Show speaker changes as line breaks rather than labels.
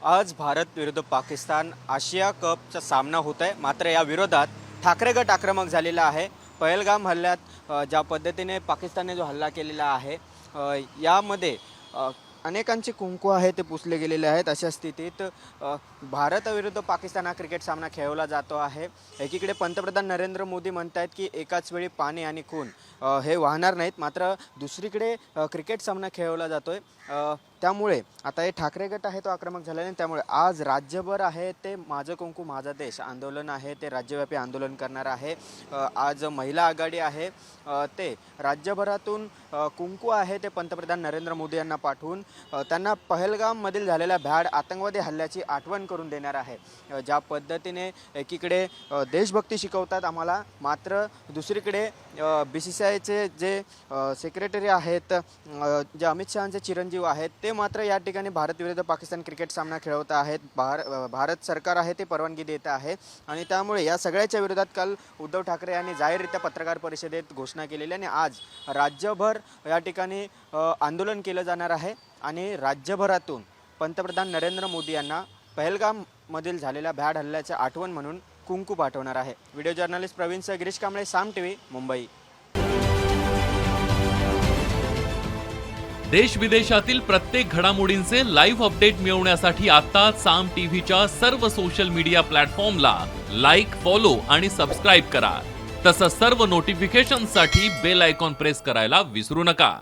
आज भारत विरुद्ध पाकिस्तान आशिया कपचा सामना होत आहे। मात्र या विरोधात ठाकरे गट आक्रमक झालेला आहे। पहलगाम हल्ल्यात ज्या पद्धतीने पाकिस्तानने जो हल्ला केलेला आहे यामध्ये अनेकांचे कुंकू आहे ते पुसले गेलेले आहेत। अशा स्थितीत भारत विरुद्ध पाकिस्तान हा क्रिकेट सामना खेळवला जातो आहे। एकीकडे पंतप्रधान नरेंद्र मोदी म्हणतात की एकाच वेळी पाणी आणि खून हे वाहणार नाहीत, मात्र दुसरीकडे क्रिकेट सामना खेळवला जातोय। त्यामुळे आता हे ठाकरे गट आहे तो आक्रमक झाल्याने त्यामुळे आज राज्यभर आहे ते माझं कुंकू माझा देश आंदोलन आहे ते राज्यव्यापी आंदोलन करणार आहे। आज महिला आघाडी आहे ते राज्यभरातून कुंकू आहे ते पंतप्रधान नरेंद्र मोदी यांना पाठवून त्यांना पहलगाममधील झालेल्या भ्याड आतंकवादी हल्ल्याची आठवण करून देणार आहे। ज्या पद्धतीने एकीकडे देशभक्ती शिकवतात आम्हाला, मात्र दुसरीकडे BCCIचे जे सेक्रेटरी आहेत जे अमित शहाचे चिरंजीव आहेत ते मात्र या ठिकाणी भारत विरुद्ध पाकिस्तान क्रिकेट सामना खेळवत आहेत। भारत सरकार आहे ते परवानगी देत आहे आणि त्यामुळे या सगळ्याच्या विरोधात काल उद्धव ठाकरे यांनी जाहीररित्या पत्रकार परिषदेत घोषणा केलेली आणि आज राज्यभर या ठिकाणी आंदोलन केलं जाणार आहे आणि राज्यभरातून पंतप्रधान नरेंद्र मोदी यांना पहलगाममधील झालेल्या भ्याड हल्ल्याची आठवण म्हणून कुंकू पाठवणार आहे। व्हिडिओ जर्नलिस्ट प्रवीणसह गिरीश कांबळे, साम TV, मुंबई।
देश विदेशातील प्रत्येक घडामोडींचे लाईव्ह अपडेट मिळवण्यासाठी आता साम टीव्हीच्या सर्व सोशल मीडिया प्लॅटफॉर्मला लाईक, फॉलो आणि सबस्क्राईब करा। तसंच सर्व नोटिफिकेशनसाठी बेल आयकॉन प्रेस करायला विसरू नका।